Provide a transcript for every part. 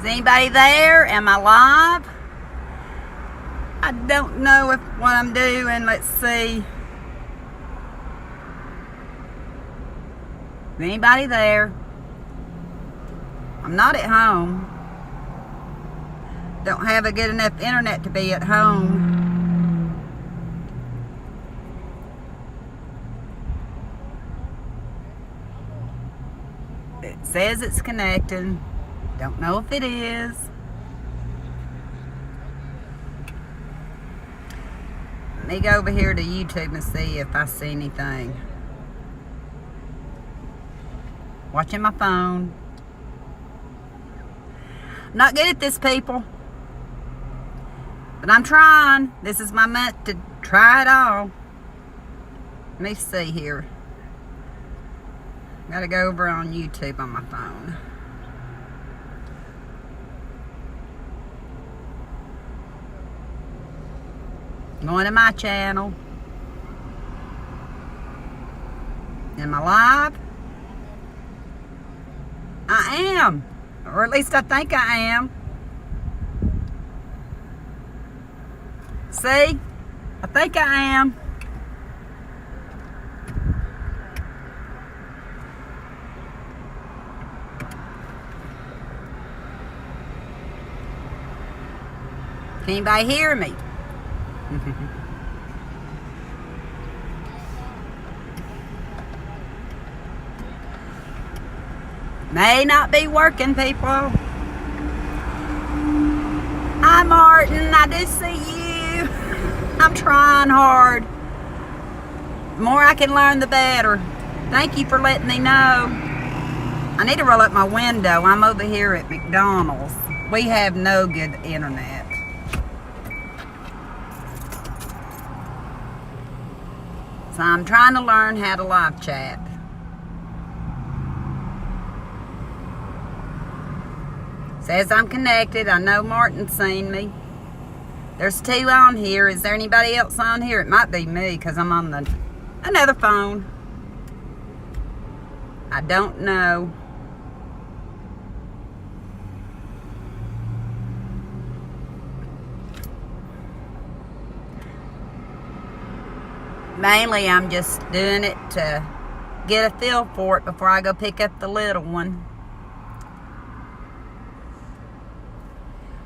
Is anybody there? Am I live? I don't know what I'm doing. Let's see. Is anybody there? I'm not at home. Don't have a good enough internet to be at home. It says it's connected. Don't know if it is. Let me go over here to YouTube and see if I see anything. Watching my phone. I'm not good at this, people. But I'm trying. This is my month to try it all. Let me see here. Gotta go over on YouTube on my phone. Going to my channel. Am I live? I am. Or at least I think I am. See? I think I am. Can anybody hear me? May not be working, people. Hi, Martin. I do see you. I'm trying hard. The more I can learn, the better. Thank you for letting me know. I need to roll up my window. I'm over here at McDonald's. We have no good internet. So I'm trying to learn how to live chat. Says I'm connected. I know Martin's seen me. There's 2 on here. Is there anybody else on here? It might be me because I'm on another phone. I don't know. Mainly, I'm just doing it to get a feel for it before I go pick up the little one.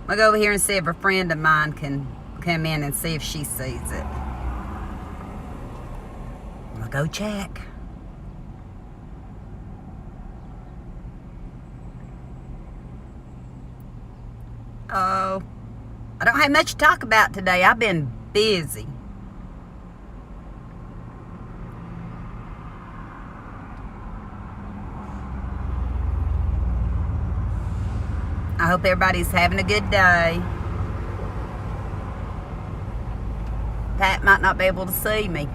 I'll go over here and see if a friend of mine can come in and see if she sees it. I'll go check. Oh, I don't have much to talk about today. I've been busy. I hope everybody's having a good day. Pat might not be able to see me.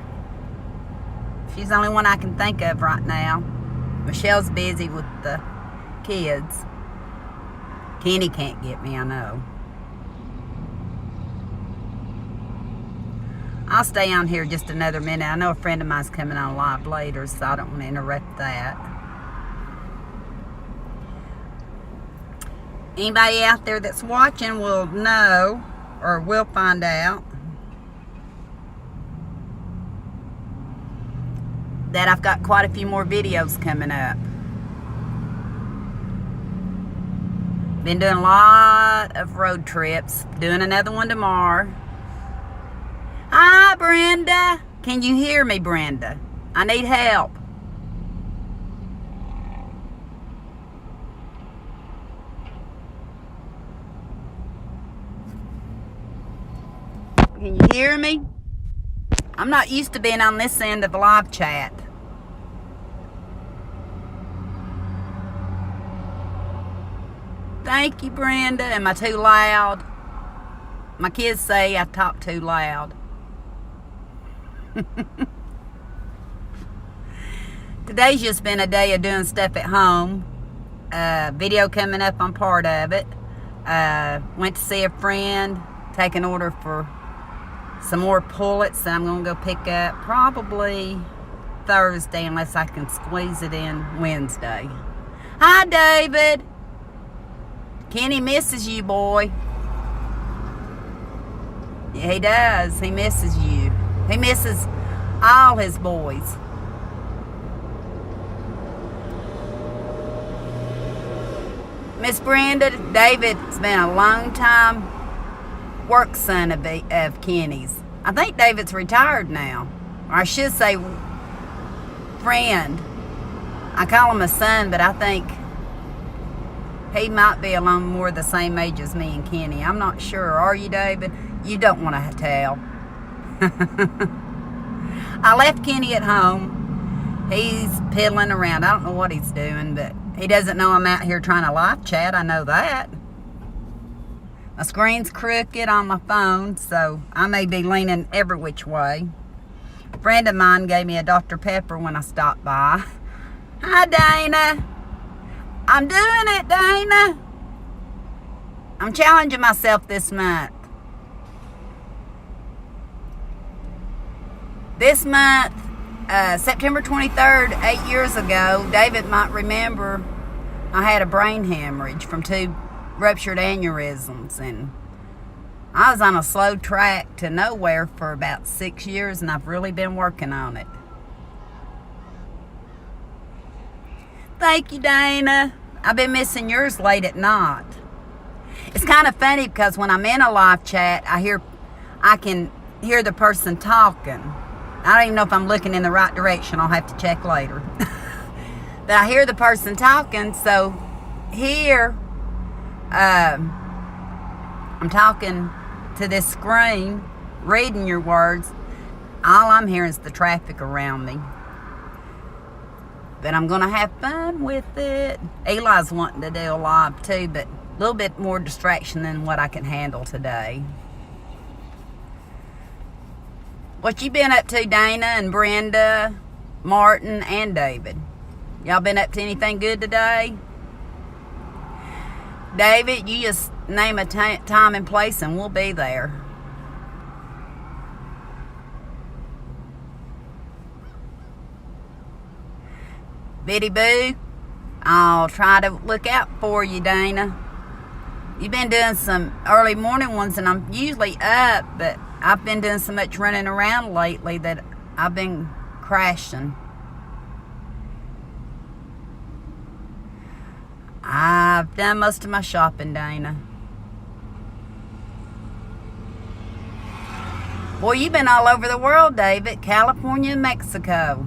She's the only one I can think of right now. Michelle's busy with the kids. Kenny can't get me, I know. I'll stay on here just another minute. I know a friend of mine's coming on live later, so I don't want to interrupt that. Anybody out there that's watching will know, or will find out, that I've got quite a few more videos coming up. Been doing a lot of road trips. Doing another one tomorrow. Hi, Brenda. Can you hear me, Brenda? I need help. Can you hear me? I'm not used to being on this end of the live chat. Thank you, Brenda. Am I too loud? My kids say I talk too loud. Today's just been a day of doing stuff at home. Video coming up on part of it. Went to see a friend. Take an order for some more pullets that I'm going to go pick up probably Thursday unless I can squeeze it in Wednesday. Hi, David. Kenny misses you, boy. Yeah, he does. He misses you. He misses all his boys. Miss Brenda, David's been a long time work son of Kenny's. I think David's retired now. Or I should say friend. I call him a son, but I think he might be along more the same age as me and Kenny. I'm not sure. Are you, David? You don't want to tell. I left Kenny at home. He's piddling around. I don't know what he's doing, but he doesn't know I'm out here trying to live chat. I know that. My screen's crooked on my phone, so I may be leaning every which way. A friend of mine gave me a Dr. Pepper when I stopped by. Hi, Dana. I'm doing it, Dana. I'm challenging myself this month. This month, September 23rd, 8 years ago, David might remember I had a brain hemorrhage from 2 ruptured aneurysms, and I was on a slow track to nowhere for about 6 years, and I've really been working on it. Thank you, Dana. I've been missing yours late at night. It's kind of funny because when I'm in a live chat, I can hear the person talking. I don't even know if I'm looking in the right direction. I'll have to check later. But I hear the person talking, so here I'm talking to this screen, reading your words. All I'm hearing is the traffic around me. But I'm going to have fun with it. Eli's wanting to do a live too, but a little bit more distraction than what I can handle today. What you been up to, Dana and Brenda, Martin, and David? Y'all been up to anything good today? David, you just name a time and place and we'll be there. Biddy Boo, I'll try to look out for you, Dana. You've been doing some early morning ones, and I'm usually up, but I've been doing so much running around lately that I've been crashing. I've done most of my shopping, Dana. Boy, you've been all over the world, David. California and Mexico.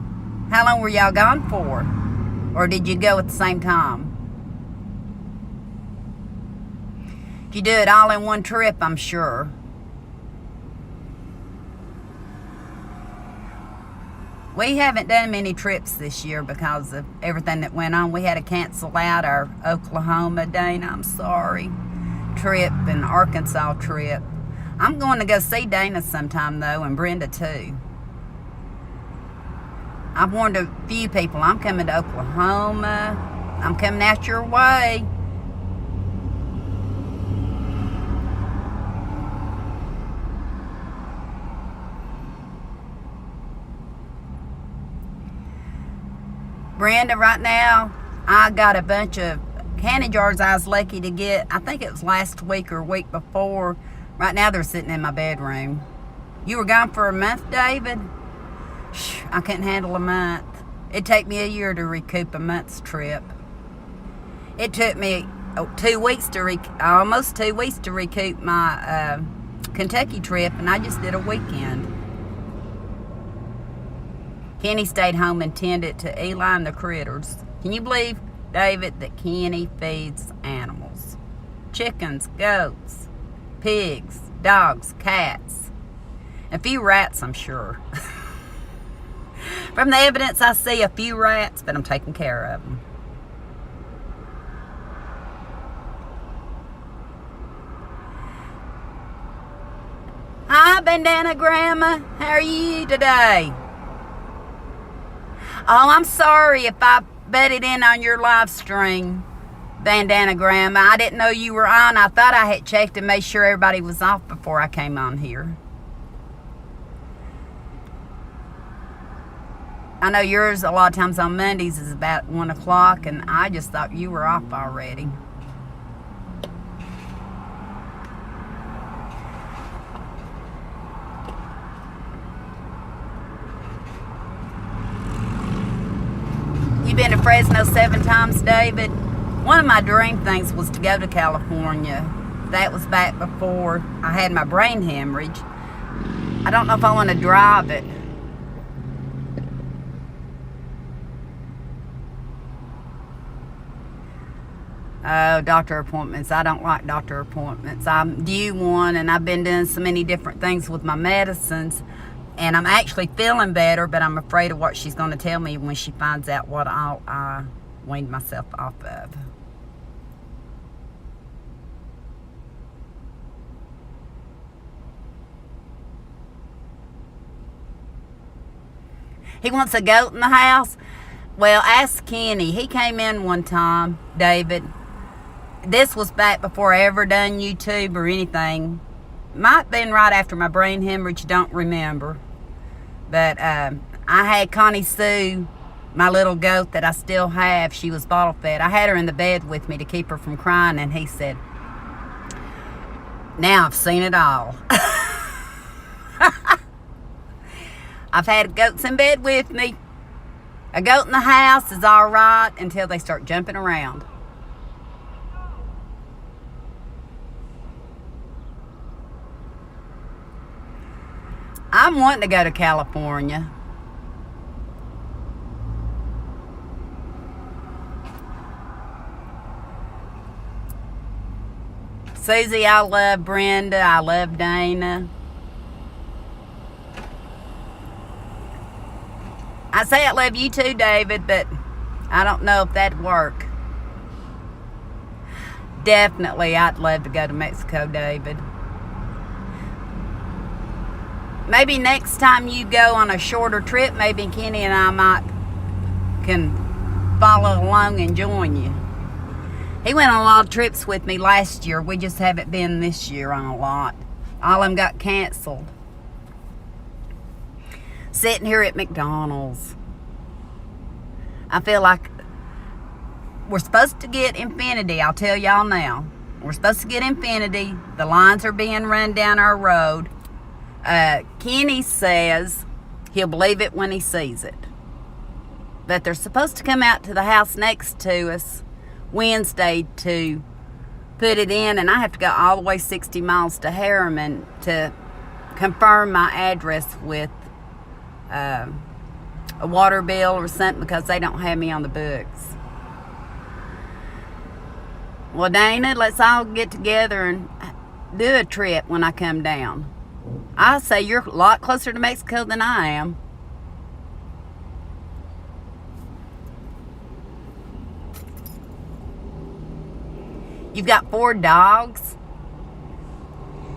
How long were y'all gone for? Or did you go at the same time? You do it all in one trip, I'm sure. We haven't done many trips this year because of everything that went on. We had to cancel out our Oklahoma, Dana, I'm sorry, trip and Arkansas trip. I'm going to go see Dana sometime, though, and Brenda, too. I've warned a few people, I'm coming to Oklahoma. I'm coming out your way. Brenda, right now, I got a bunch of candy jars I was lucky to get. I think it was last week or week before. Right now, they're sitting in my bedroom. You were gone for a month, David? I couldn't handle a month. It'd take me a year to recoup a month's trip. It took me 2 weeks almost 2 weeks to recoup my Kentucky trip, and I just did a weekend. Kenny stayed home and tended to Eli and the critters. Can you believe, David, that Kenny feeds animals? Chickens, goats, pigs, dogs, cats, a few rats, I'm sure. From the evidence, I see a few rats, but I'm taking care of them. Hi, Bandana Grandma. How are you today? Oh, I'm sorry if I butted in on your live stream, Bandana Grandma. I didn't know you were on. I thought I had checked and made sure everybody was off before I came on here. I know yours a lot of times on Mondays is about 1 o'clock, and I just thought you were off already. 7 times, David. One of my dream things was to go to California. That was back before I had my brain hemorrhage. I don't know if I want to drive it. Oh, doctor appointments. I don't like doctor appointments. I'm due one, and I've been doing so many different things with my medicines, and I'm actually feeling better, but I'm afraid of what she's going to tell me when she finds out what I weaned myself off of. He wants a goat in the house. Well, ask Kenny. He came in one time, David. This was back before I ever done YouTube or anything. Might have been right after my brain hemorrhage, don't remember. But I had Connie Sue, my little goat that I still have. She was bottle fed. I had her in the bed with me to keep her from crying, and he said, "Now I've seen it all." I've had goats in bed with me. A goat in the house is all right until they start jumping around. I'm wanting to go to California. Susie, I love Brenda. I love Dana. I say I love you too, David, but I don't know if that'd work. Definitely, I'd love to go to Mexico, David. Maybe next time you go on a shorter trip, maybe Kenny and I can follow along and join you. He went on a lot of trips with me last year. We just haven't been this year on a lot. All of them got canceled. Sitting here at McDonald's. I feel like we're supposed to get Infinity. I'll tell y'all now. We're supposed to get Infinity. The lines are being run down our road. Kenny says he'll believe it when he sees it. But they're supposed to come out to the house next to us Wednesday to put it in, and I have to go all the way 60 miles to Harriman to confirm my address with a water bill or something, because they don't have me on the books. Well, Dana, let's all get together and do a trip when I come down. I say you're a lot closer to Mexico than I am. You've got 4 dogs.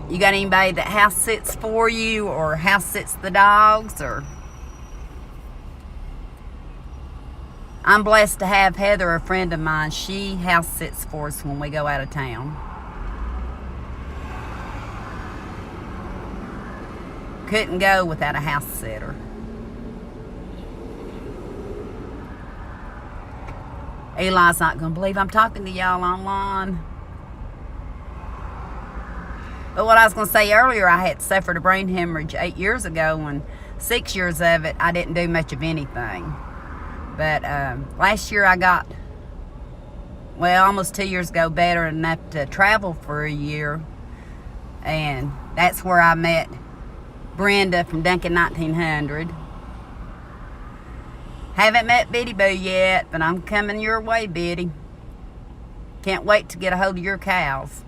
You got anybody that house sits for you or house sits the dogs? Or I'm blessed to have Heather, a friend of mine. She house sits for us when we go out of town. Couldn't go without a house sitter. Eli's not going to believe I'm talking to y'all online. But what I was going to say earlier, I had suffered a brain hemorrhage 8 years ago, and 6 years of it, I didn't do much of anything. But last year I got, well, almost 2 years ago, better enough to travel for a year. And that's where I met Brenda from Duncan 1900. Haven't met Biddy Boo yet, but I'm coming your way, Biddy. Can't wait to get a hold of your cows.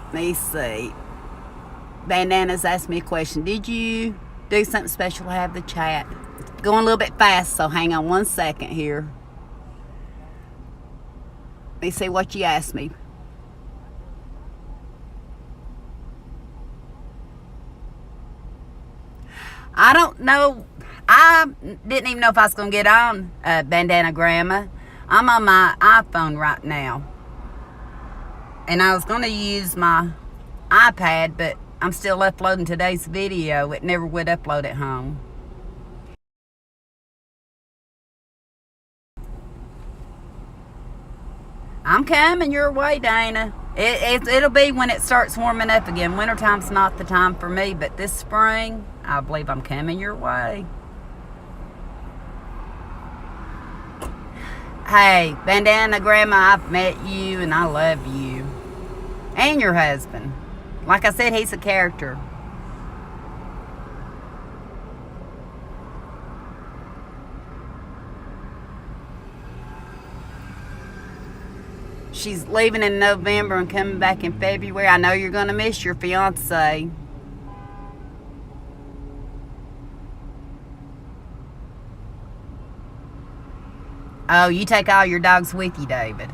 Let me see. Bandana's asked me a question. Did you do something special to have the chat? It's going a little bit fast, so hang on 1 second here. Let me see what you asked me. I don't know. I didn't even know if I was going to get on Bandana Grandma. I'm on my iPhone right now. And I was going to use my iPad, but I'm still uploading today's video. It never would upload at home. I'm coming your way, Dana. It'll be when it starts warming up again. Wintertime's not the time for me, but this spring, I believe I'm coming your way. Hey, Bandana Grandma, I've met you and I love you. And your husband. Like I said, he's a character. She's leaving in November and coming back in February. I know you're going to miss your fiance. Oh, you take all your dogs with you, David.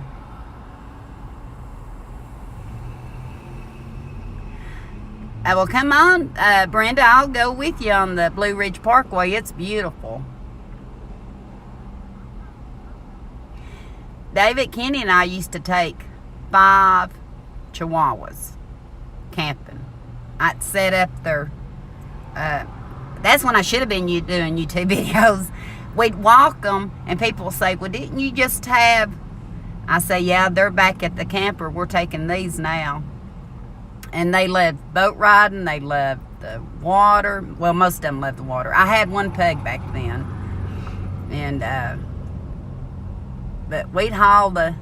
Well, come on, Brenda. I'll go with you on the Blue Ridge Parkway. It's beautiful. David, Kenny, and I used to take 5 Chihuahuas camping. I'd set up their... that's when I should have been doing YouTube videos. We'd walk them, and people will say, well, didn't you just have... I say, yeah, they're back at the camper. We're taking these now. And they loved boat riding. They loved the water. Well, most of them loved the water. I had one pug back then. And... but we'd haul the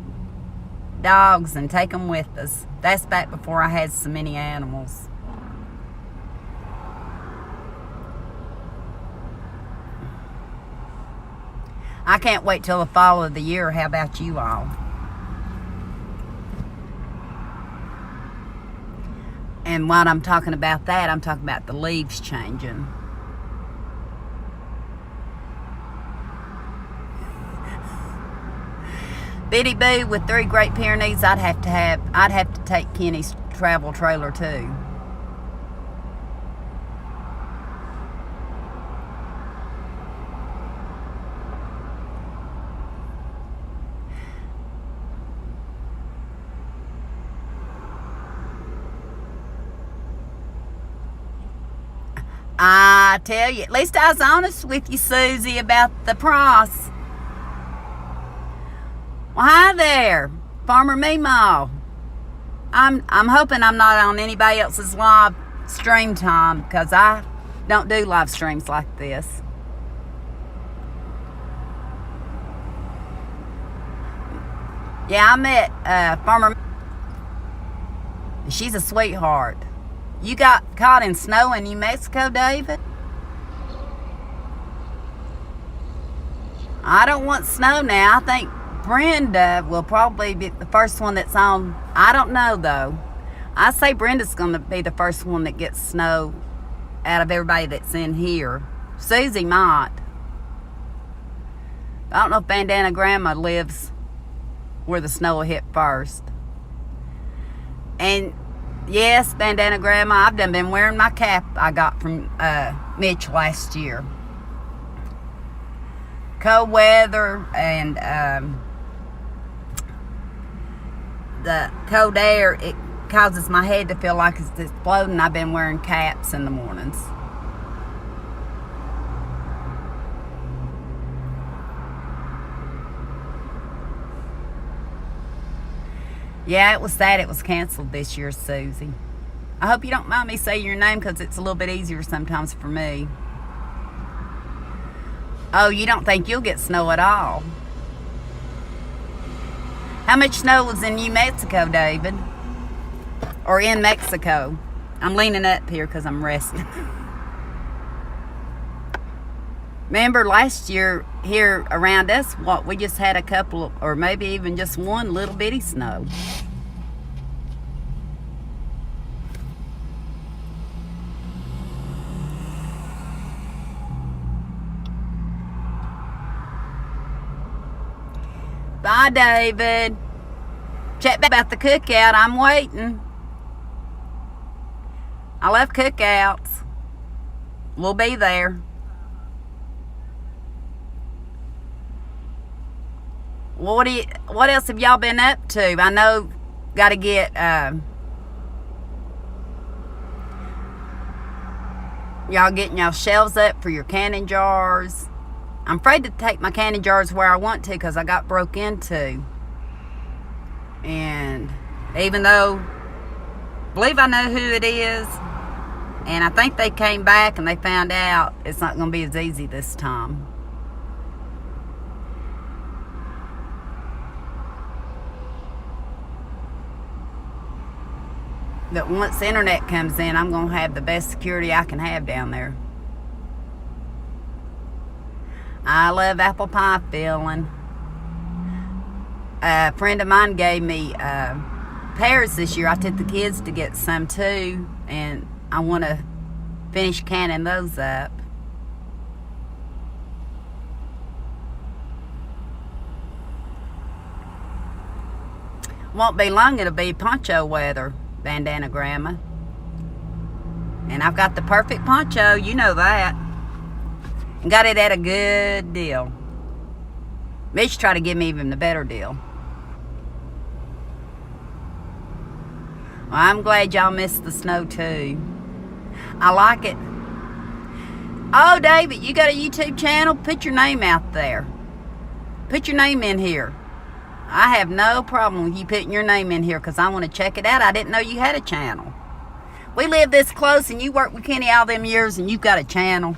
dogs and take them with us. That's back before I had so many animals. I can't wait till the fall of the year. How about you all? And while I'm talking about that, I'm talking about the leaves changing. Biddy Boo with 3 Great Pyrenees, I'd have to take Kenny's travel trailer too. I tell you, at least I was honest with you, Susie, about the price. Well, hi there, Farmer Meemaw. I'm hoping I'm not on anybody else's live stream time, because I don't do live streams like this. Yeah, I met Farmer. She's a sweetheart. You got caught in snow in New Mexico, David? I don't want snow now. I think Brenda will probably be the first one that's on. I don't know, though. I say Brenda's going to be the first one that gets snow out of everybody that's in here. Susie might. I don't know if Bandana Grandma lives where the snow will hit first. And yes, Bandana Grandma, I've done been wearing my cap I got from Mitch last year. Cold weather and the cold air, it causes my head to feel like it's exploding. I've been wearing caps in the mornings. Yeah, it was sad it was canceled this year, Susie. I hope you don't mind me saying your name, because it's a little bit easier sometimes for me. Oh, you don't think you'll get snow at all? How much snow was in New Mexico, David? Or in Mexico? I'm leaning up here because I'm resting. Remember last year here around us, we just had a couple, or maybe even just one little bitty snow. Bye, David. Chat back about the cookout. I'm waiting. I love cookouts. We'll be there. What else have y'all been up to? I know, got to get y'all getting y'all shelves up for your canning jars. I'm afraid to take my canning jars where I want to, because I got broke into. And Even though, I believe I know who it is. And I think they came back and they found out it's not going to be as easy this time. But once the internet comes in, I'm going to have the best security I can have down there. I love apple pie filling. A friend of mine gave me pears this year. I took the kids to get some too, and I want to finish canning those up. Won't be long, it'll be poncho weather, Bandana Grandma. And I've got the perfect poncho, you know that. And got it at a good deal. Mitch tried to give me even a better deal. Well, I'm glad y'all missed the snow too. I like it. Oh, David, you got a YouTube channel? Put your name out there. Put your name in here. I have no problem with you putting your name in here because I want to check it out. I didn't know you had a channel. We live this close and you worked with Kenny all them years and you've got a channel.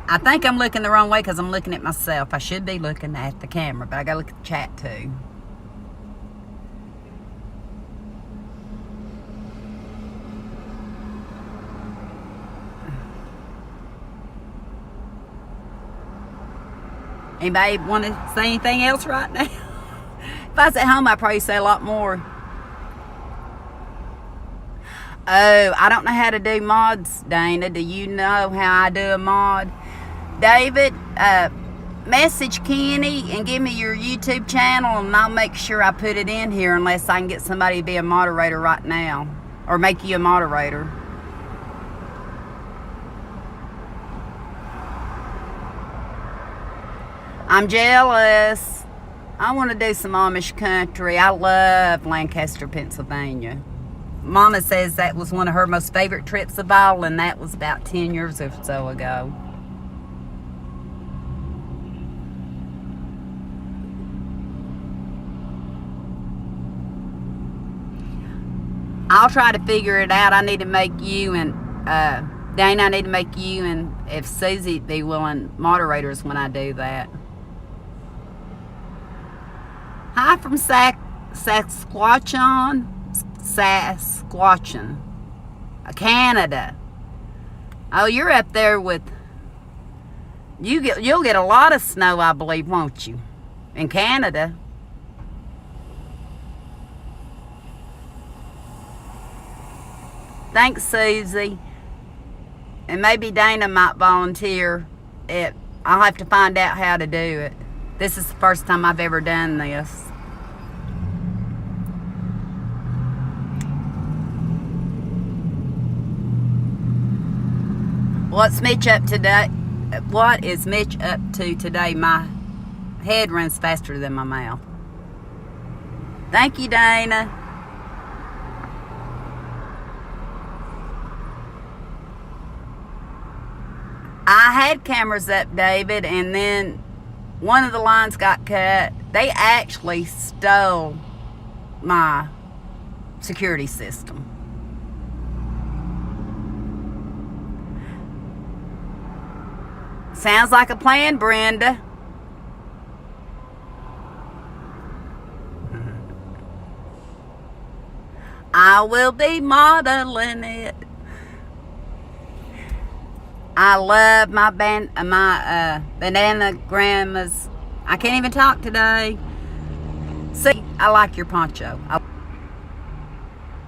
I think I'm looking the wrong way because I'm looking at myself. I should be looking at the camera, but I got to look at the chat too. Anybody want to say anything else right now? If I was at home, I'd probably say a lot more. Oh, I don't know how to do mods, Dana. Do you know how I do a mod? David, message Kenny and give me your YouTube channel and I'll make sure I put it in here unless I can get somebody to be a moderator right now. Or make you a moderator. I'm jealous. I want to do some Amish country. I love Lancaster, Pennsylvania. Mama says that was one of her most favorite trips of all, and that was about 10 years or so ago. I'll try to figure it out. I need to make you and Dana, I need to make you and if Susie be willing moderators when I do that. Hi from Saskatchewan, Canada. Oh, you're up there with. You'll get a lot of snow, I believe, won't you? In Canada. Thanks, Susie. And maybe Dana might volunteer. I'll have to find out how to do it. This is the first time I've ever done this. What's Mitch up today? What is Mitch up to today? My head runs faster than my mouth. Thank you, Dana. I had cameras up, David, and then one of the lines got cut. They actually stole my security system. Sounds like a plan, Brenda. I will be modeling it. I love my Bandana Grandmas. I can't even talk today. See, I like your poncho.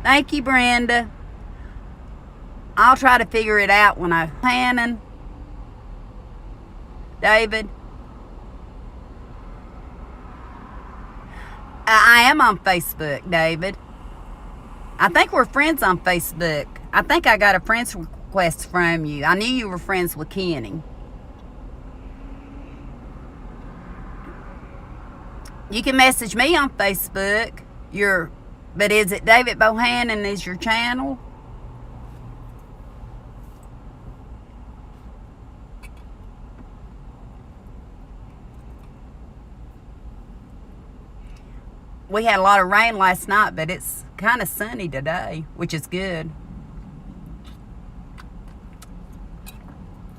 Thank you, Brenda. I'll try to figure it out when I'm planning. David. I am on Facebook, David. I think we're friends on Facebook. I think I got a friend's request from you. I knew you were friends with Kenny. You can message me on Facebook. But is it David Bohannon is your channel? We had a lot of rain last night, but it's kind of sunny today, which is good.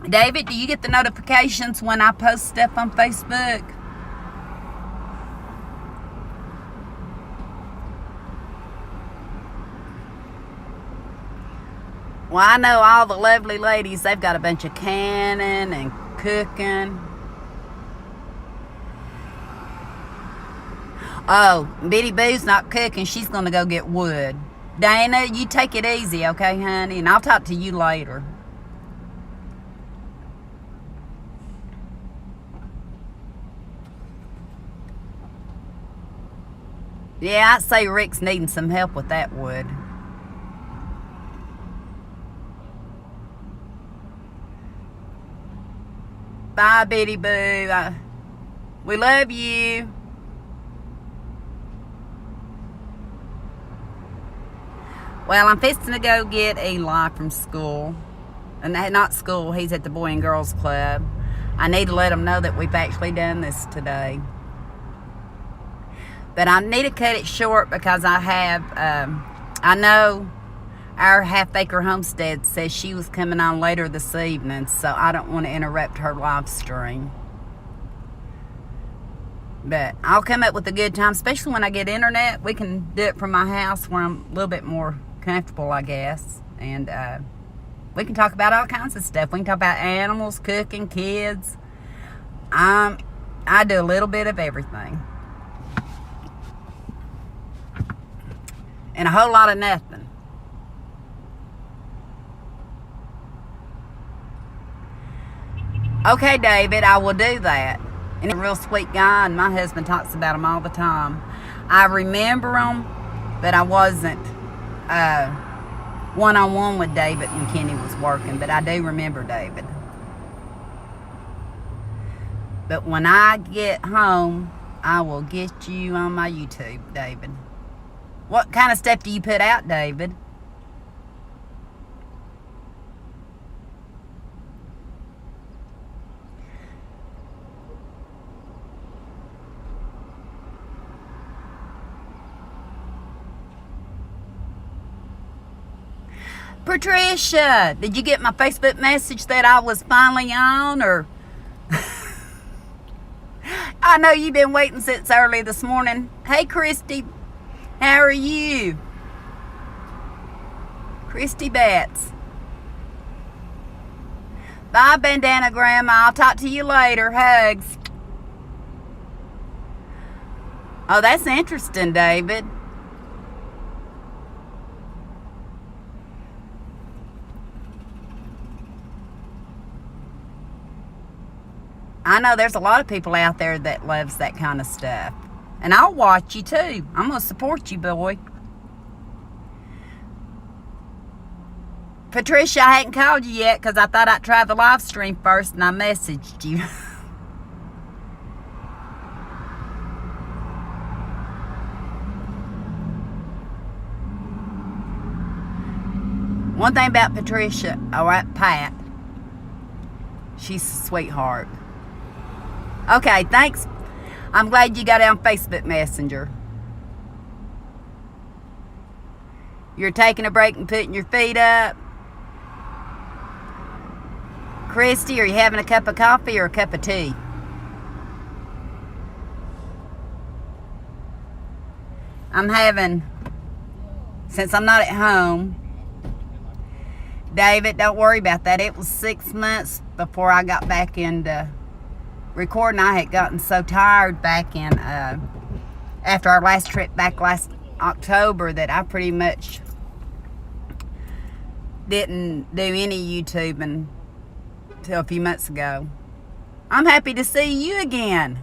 David, do you get the notifications when I post stuff on Facebook? Well, I know all the lovely ladies, they've got a bunch of canning and cooking. Oh, Bitty Boo's not cooking. She's going to go get wood. Dana, you take it easy, okay, honey? And I'll talk to you later. Yeah, I'd say Rick's needing some help with that wood. Bye, Bitty Boo. We love you. Well, I'm fixing to go get Eli from school. And not school, he's at the Boy and Girls Club. I need to let him know that we've actually done this today. But I need to cut it short because I know our half-acre homestead says she was coming on later this evening, so I don't want to interrupt her live stream. But I'll come up with a good time, especially when I get internet. We can do it from my house where I'm a little bit more comfortable, I guess. And we can talk about all kinds of stuff. We can talk about animals, cooking, kids. I do a little bit of everything. And a whole lot of nothing. Okay, David, I will do that. And he's a real sweet guy, and my husband talks about him all the time. I remember him, but I wasn't one-on-one with David when Kenny was working, but I do remember David. But when I get home, I will get you on my YouTube, David. What kind of stuff do you put out, David? Patricia, did you get my Facebook message that I was finally on, or? I know you've been waiting since early this morning. Hey, Christy, how are you? Christy Betts. Bye, Bandana Grandma. I'll talk to you later. Hugs. Oh, that's interesting, David. I know there's a lot of people out there that loves that kind of stuff. And I'll watch you too. I'm going to support you, boy. Patricia, I hadn't called you yet because I thought I'd try the live stream first, and I messaged you. One thing about Patricia, Pat, she's a sweetheart. Okay, thanks. I'm glad you got it on Facebook Messenger. You're taking a break and putting your feet up. Christy, are you having a cup of coffee or a cup of tea? I'm having, since I'm not at home, David, don't worry about that. It was 6 months before I got back into recording. I had gotten so tired back in after our last trip back last October that I pretty much didn't do any YouTubing until a few months ago. I'm happy to see you again.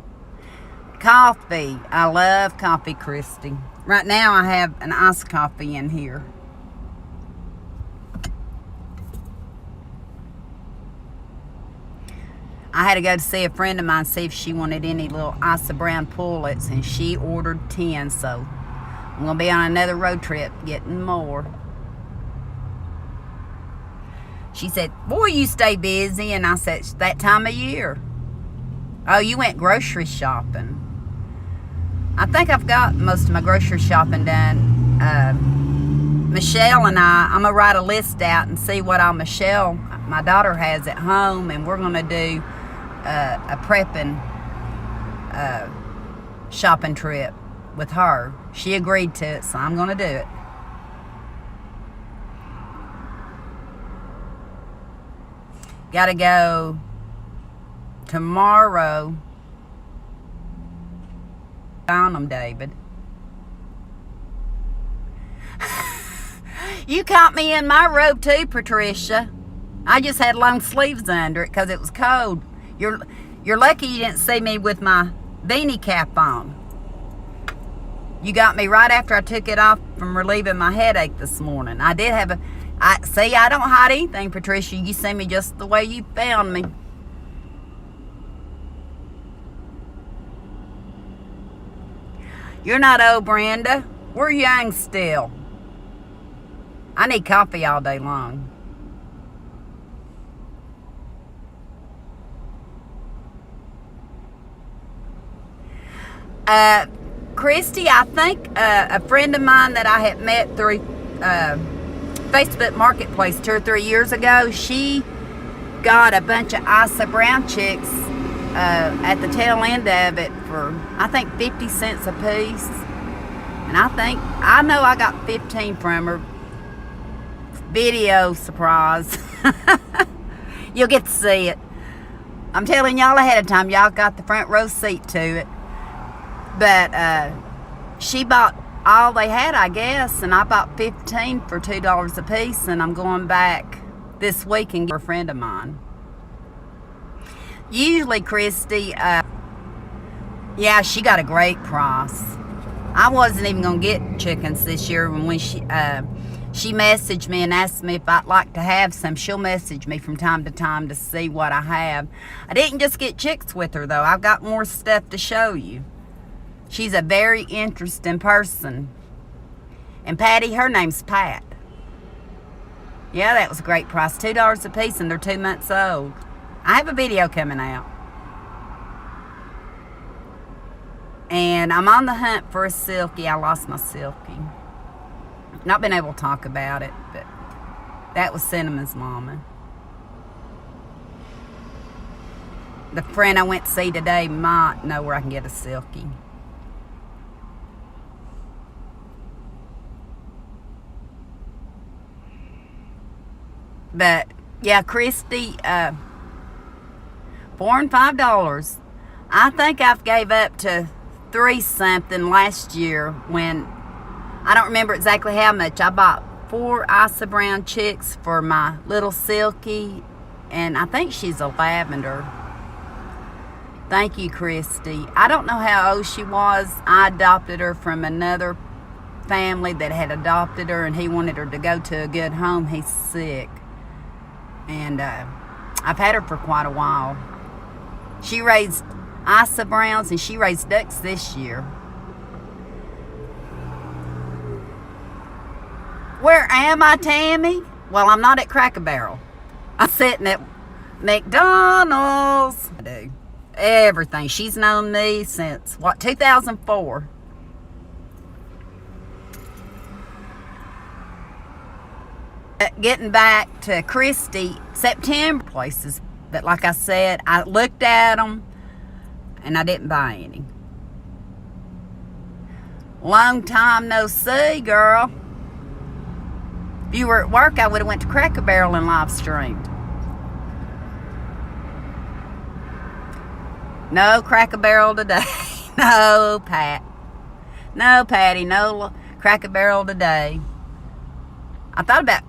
Coffee. I love coffee, Christy. Right now I have an iced coffee in here. I had to go to see a friend of mine, see if she wanted any little Isa Brown pullets, and she ordered 10, so I'm going to be on another road trip getting more. She said, boy, you stay busy, and I said, it's that time of year. Oh, you went grocery shopping. I think I've got most of my grocery shopping done. Michelle and I'm going to write a list out and see what all Michelle, my daughter, has at home, and we're going to do a prepping shopping trip with her. She agreed to it, so I'm going to do it. Got to go tomorrow. On them, David. You caught me in my robe too, Patricia. I just had long sleeves under it because it was cold. You're lucky you didn't see me with my beanie cap on. You got me right after I took it off from relieving my headache this morning. I did have I don't hide anything, Patricia. You see me just the way you found me. You're not old, Brenda. We're young still. I need coffee all day long. Christy, I think a friend of mine that I had met through Facebook Marketplace 2 or 3 years ago, she got a bunch of Isa Brown chicks at the tail end of it for, I think, 50 cents a piece. And I know I got 15 from her. Video surprise. You'll get to see it. I'm telling y'all ahead of time. Y'all got the front row seat to it. But she bought all they had, I guess, and I bought 15 for $2 a piece, and I'm going back this week and get a friend of mine. Usually, Christy, yeah, she got a great price. I wasn't even going to get chickens this year when she messaged me and asked me if I'd like to have some. She'll message me from time to time to see what I have. I didn't just get chicks with her, though. I've got more stuff to show you. She's a very interesting person. And Patty, her name's Pat. Yeah, that was a great price. $2 a piece, and they're 2 months old. I have a video coming out. And I'm on the hunt for a Silkie. I lost my Silkie. Not been able to talk about it, but that was Cinnamon's mama. The friend I went to see today might know where I can get a Silkie. But yeah, Christy, $4 and $5. I think I've gave up to 3 something last year when I don't remember exactly how much. I bought 4 Isa Brown chicks for my little Silkie, and I think she's a lavender. Thank you, Christy. I don't know how old she was. I adopted her from another family that had adopted her, and he wanted her to go to a good home. He's sick. And I've had her for quite a while. She raised Isa Browns, and she raised ducks this year. Where am I, Tammy? Well, I'm not at Cracker Barrel. I'm sitting at McDonald's. I do everything. She's known me since, 2004. Getting back to Christy, September places. But like I said, I looked at them and I didn't buy any. Long time no see, girl. If you were at work, I would have went to Cracker Barrel and live streamed. No Cracker Barrel today. No, Pat. No, Patty. No Cracker Barrel today. I thought about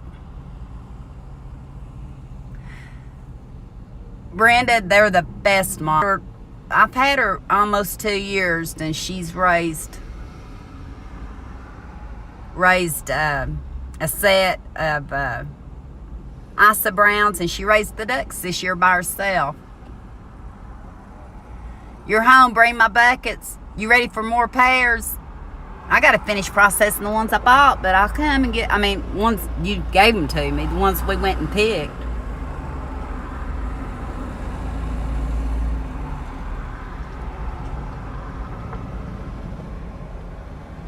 Brenda. They're the best mom. I've had her almost 2 years, and she's raised a set of Isa Browns, and she raised the ducks this year by herself. You're home, bring my buckets. You ready for more pears? I got to finish processing the ones I bought, but I'll come and get, ones you gave them to me, the ones we went and picked.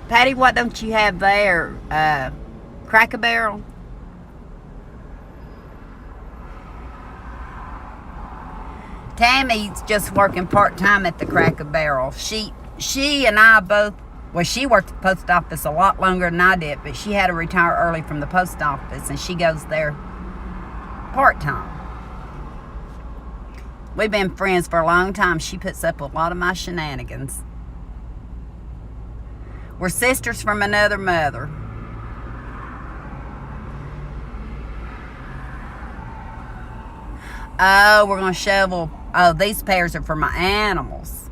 Patty, what don't you have there? Cracker Barrel? Tammy's just working part-time at the Cracker Barrel. She and I both, well, she worked at the post office a lot longer than I did, but she had to retire early from the post office, and she goes there part-time. We've been friends for a long time. She puts up with a lot of my shenanigans. We're sisters from another mother. Oh, we're going to shovel. Oh, these pears are for my animals.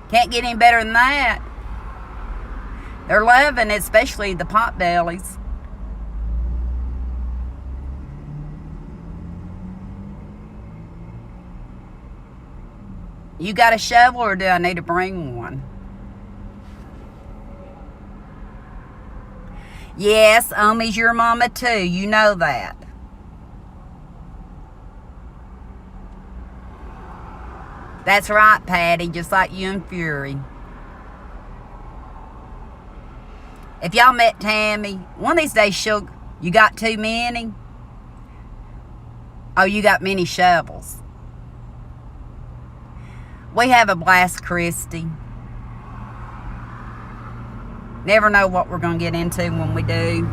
Can't get any better than that. They're loving it, especially the potbellies. You got a shovel, or do I need to bring one? Yes, Omi's your mama too. You know that. That's right, Patty, just like you and Fury. If y'all met Tammy, one of these days you got too many? Oh, you got many shovels. We have a blast, Christy. Never know what we're going to get into when we do.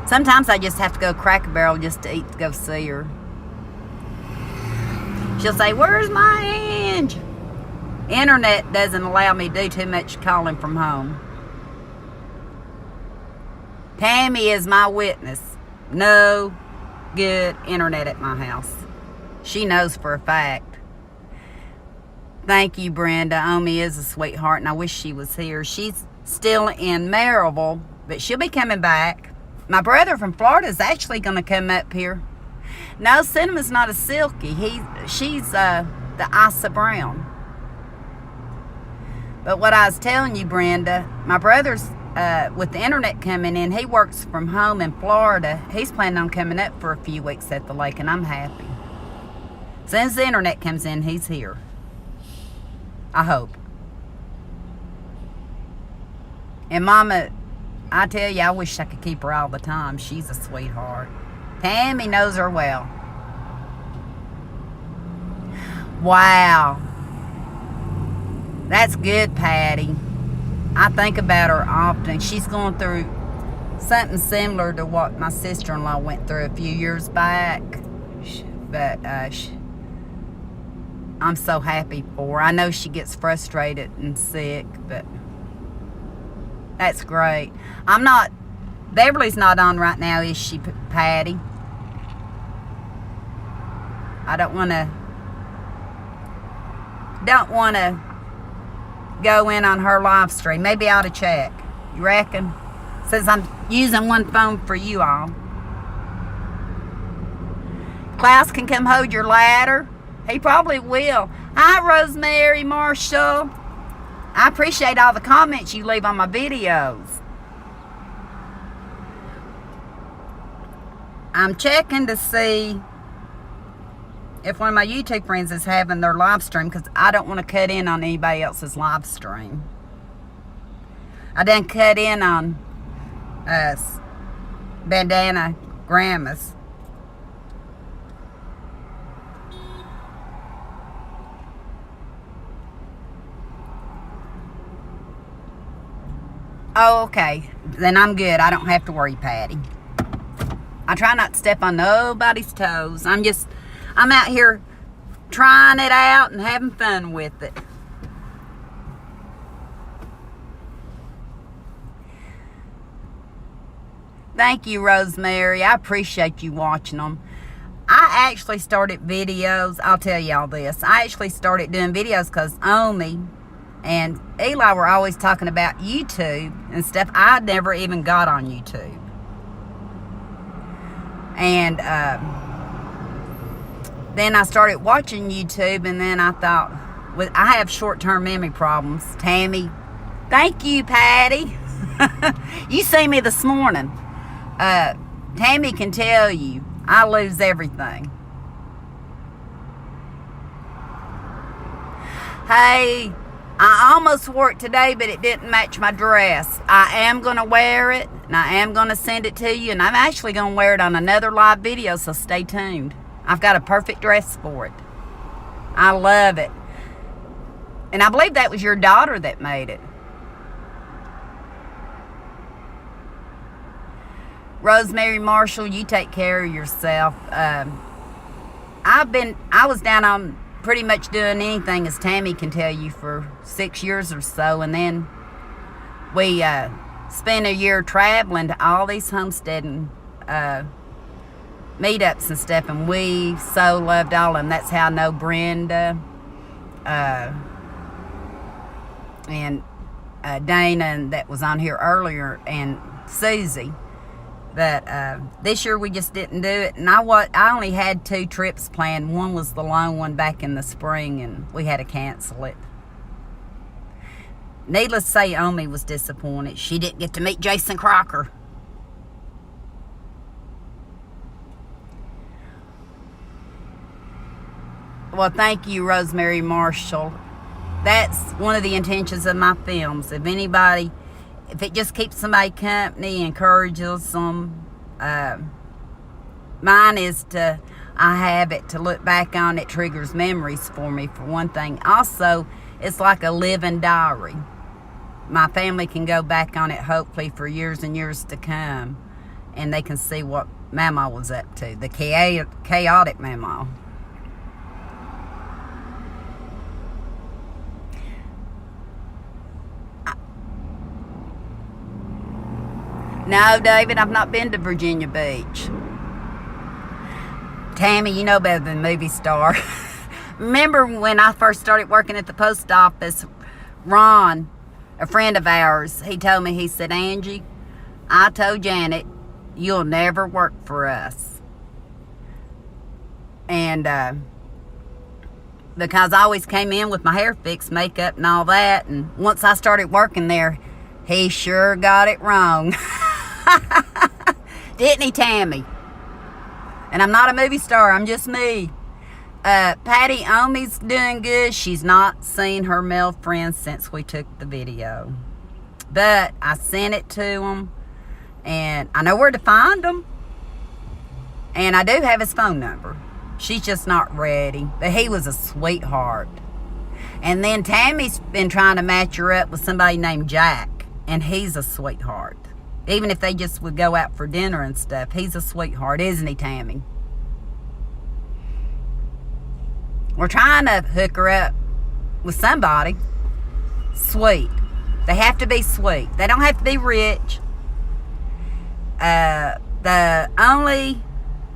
Sometimes I just have to go Cracker Barrel just to eat to go see her. She'll say, "Where's my Ange?" Internet doesn't allow me to do too much calling from home. Tammy is my witness. No good internet at my house. She knows for a fact. Thank you, Brenda. Omi is a sweetheart, and I wish she was here. She's still in Maryville, but she'll be coming back. My brother from Florida is actually going to come up here. No, Cinema's not a Silky. She's the Isa Brown. But what I was telling you, Brenda, my brother's, with the internet coming in, he works from home in Florida. He's planning on coming up for a few weeks at the lake, and I'm happy. As soon as the internet comes in, he's here. I hope. And Mama, I tell you, I wish I could keep her all the time. She's a sweetheart. Tammy knows her well. Wow. That's good, Patty. I think about her often. She's going through something similar to what my sister-in-law went through a few years back. But I'm so happy for her. I know she gets frustrated and sick, but that's great. Beverly's not on right now, is she, Patty? I don't want to go in on her live stream. Maybe I ought to check. You reckon? Since I'm using one phone for you all. Klaus can come hold your ladder. He probably will. Hi, Rosemary Marshall. I appreciate all the comments you leave on my videos. I'm checking to see if one of my YouTube friends is having their live stream, because I don't want to cut in on anybody else's live stream. I done cut in on Bandana Grandma's. Oh, okay. Then I'm good. I don't have to worry, Patty. I try not to step on nobody's toes. I'm out here trying it out and having fun with it. Thank you, Rosemary. I appreciate you watching them. I actually started videos. I'll tell y'all this. I actually started doing videos because Omi and Eli were always talking about YouTube and stuff. I never even got on YouTube. And then I started watching YouTube, and then I thought, I have short-term memory problems. Tammy, thank you, Patty. You see me this morning. Tammy can tell you, I lose everything. Hey, I almost wore it today, but it didn't match my dress. I am going to wear it, and I am going to send it to you, and I'm actually going to wear it on another live video, so stay tuned. I've got a perfect dress for it. I love it. And I believe that was your daughter that made it. Rosemary Marshall, you take care of yourself. I was down on pretty much doing anything, as Tammy can tell you, for 6 years or so, and then we spent a year traveling to all these homesteading meetups and stuff, and we so loved all of them. That's how I know Brenda and Dana, and that was on here earlier, and Susie. But this year we just didn't do it. And I only had 2 trips planned. One was the long one back in the spring, and we had to cancel it. Needless to say, Omi was disappointed. She didn't get to meet Jason Crocker. Well, thank you, Rosemary Marshall. That's one of the intentions of my films. If it just keeps somebody company, encourages them. Mine is I have it to look back on. It triggers memories for me, for one thing. Also, it's like a living diary. My family can go back on it, hopefully, for years and years to come. And they can see what Mama was up to. The chaotic Mama. No, David, I've not been to Virginia Beach. Tammy, you know better than movie star. Remember when I first started working at the post office, Ron, a friend of ours, he told me, he said, Angie, I told Janet, you'll never work for us. And because I always came in with my hair fixed, makeup and all that, and once I started working there, he sure got it wrong. Didn't he, Tammy? And I'm not a movie star, I'm just me. Patty Omi's doing good. She's not seen her male friends since we took the video. But I sent it to him, and I know where to find him. And I do have his phone number. She's just not ready. But he was a sweetheart. And then Tammy's been trying to match her up with somebody named Jack, and he's a sweetheart. Even if they just would go out for dinner and stuff, he's a sweetheart, isn't he, Tammy? We're trying to hook her up with somebody sweet. They have to be sweet. They don't have to be rich. The only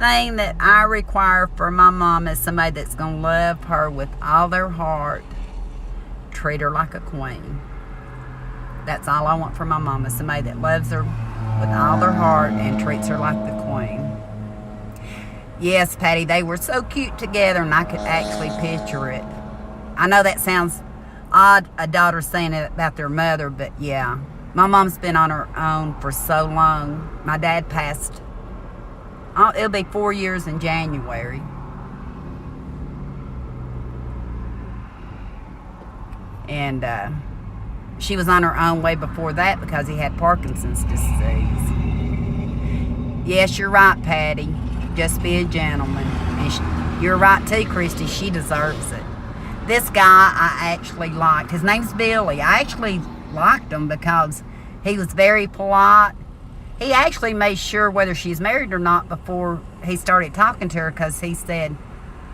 thing that I require for my mom is somebody that's going to love her with all their heart, treat her like a queen. That's all I want for my mom, is somebody that loves her with all their heart and treats her like the queen. Yes, Patty, they were so cute together, and I could actually picture it. I know that sounds odd, a daughter saying it about their mother, but yeah. My mom's been on her own for so long. My dad passed, it'll be 4 years in January. And she was on her own way before that because he had Parkinson's disease. Yes, you're right, Patty. Just be a gentleman. And you're right too, Christy. She deserves it. This guy I actually liked. His name's Billy. I actually liked him because he was very polite. He actually made sure whether she's married or not before he started talking to her, because he said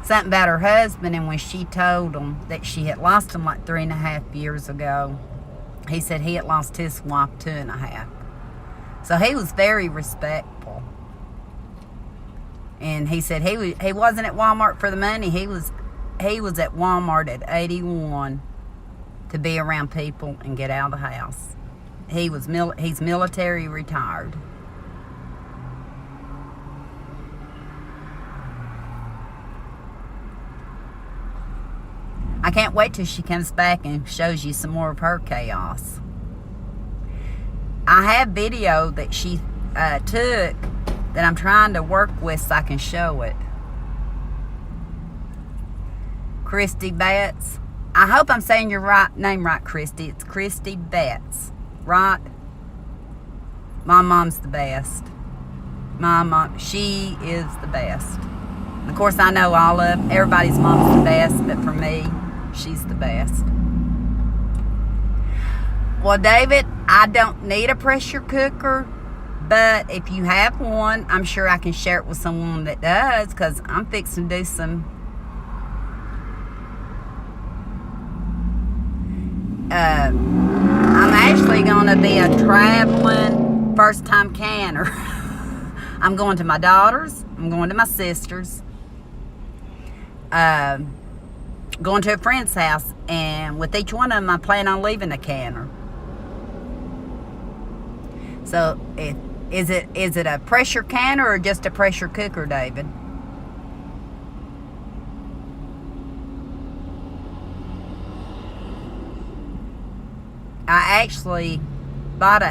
something about her husband, and when she told him that she had lost him like 3.5 years ago, he said he had lost his wife 2.5. So he was very respectful. And he said he wasn't at Walmart for the money. He was at Walmart at 81 to be around people and get out of the house. He's military retired. I can't wait till she comes back and shows you some more of her chaos. I have video that she took that I'm trying to work with so I can show it. Christy Betts, I hope I'm saying your name right, Christy. It's Christy Betts, right? My mom's the best. My mom, she is the best. Of course, I know everybody's mom's the best, but for me, she's the best. Well, David, I don't need a pressure cooker, but if you have one, I'm sure I can share it with someone that does, because I'm fixing to do some I'm actually going to be a traveling first-time canner. I'm going to my daughter's, I'm going to my sister's, going to a friend's house, and with each one of them, I plan on leaving a canner. So, is it a pressure canner or just a pressure cooker, David? I actually bought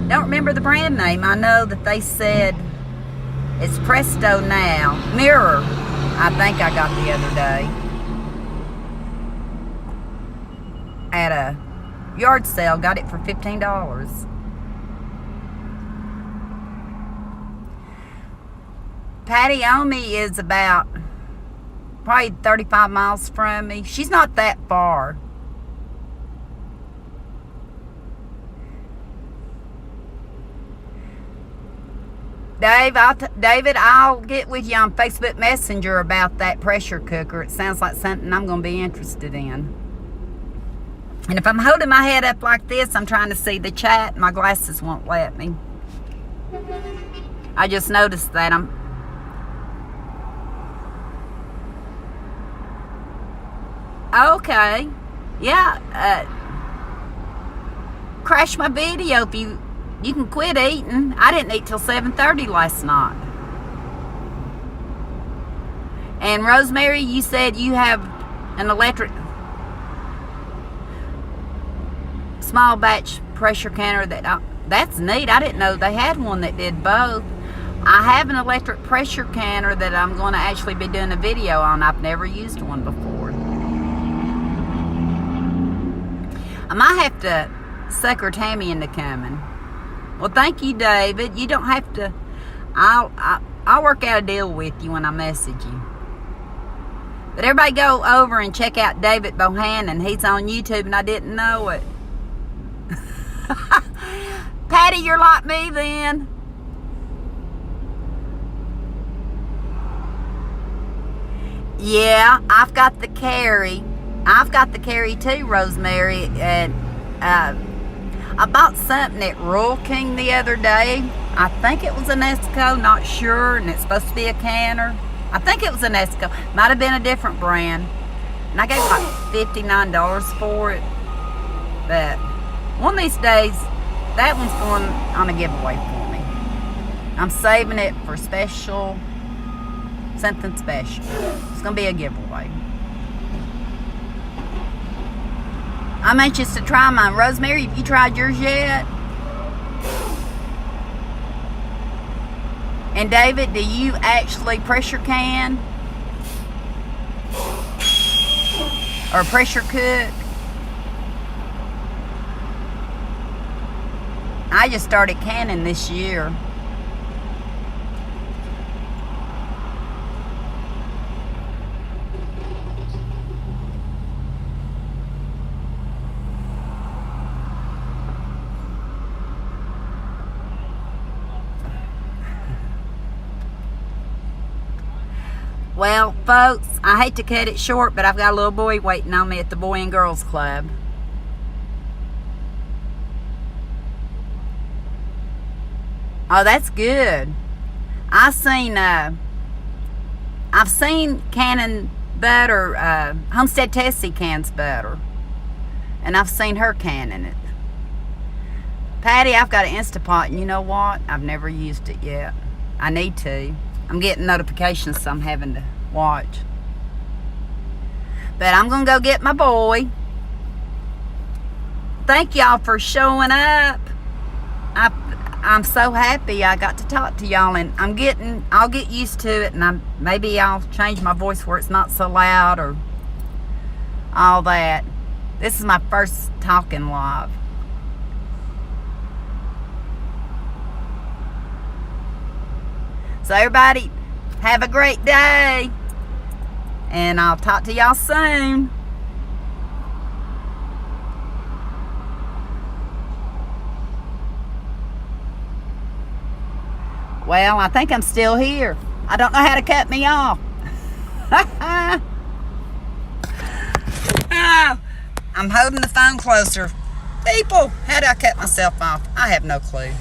don't remember the brand name. I know that they said it's Presto now. Mirror, I think I got the other day at a yard sale. Got it for $15. Patty Omi is about probably 35 miles from me. She's not that far. David, I'll get with you on Facebook Messenger about that pressure cooker. It sounds like something I'm going to be interested in. And if I'm holding my head up like this, I'm trying to see the chat. My glasses won't let me. I just noticed that I'm... Okay. Yeah. Crash my video if you can quit eating. I didn't eat till 7:30 last night. And Rosemary, you said you have an electric small batch pressure canner that's neat. I didn't know they had one that did both. I have an electric pressure canner that I'm going to actually be doing a video on. I've never used one before. I might have to sucker Tammy into coming. Well, thank you, David. You don't have to. I'll work out a deal with you when I message you. But everybody go over and check out David Bohannon. He's on YouTube, and I didn't know it. Patty, you're like me then. Yeah, I've got the carry. I've got the carry too, Rosemary. And I bought something at Rural King the other day. I think it was an Esco, not sure, and it's supposed to be a canner. I think it was an Esco. Might have been a different brand. And I gave like $59 for it. But one of these days, that one's going on a giveaway for me. I'm saving it for special, something special. It's going to be a giveaway. I'm anxious to try mine. Rosemary, have you tried yours yet? And David, do you actually pressure can? Or pressure cook? I just started canning this year. Well, folks, I hate to cut it short, but I've got a little boy waiting on me at the Boy and Girls Club. Oh, that's good. I've seen canning butter, Homestead Tessie cans butter. And I've seen her canning it. Patty, I've got an Instapot, and you know what? I've never used it yet. I need to. I'm getting notifications, so I'm having to watch. But I'm going to go get my boy. Thank y'all for showing up. I'm so happy I got to talk to y'all, and I'll get used to it, and maybe I'll change my voice where it's not so loud, or all that. This is my first talking live. So everybody, have a great day. And I'll talk to y'all soon. Well, I think I'm still here. I don't know how to cut me off. I'm holding the phone closer. People, how do I cut myself off? I have no clue.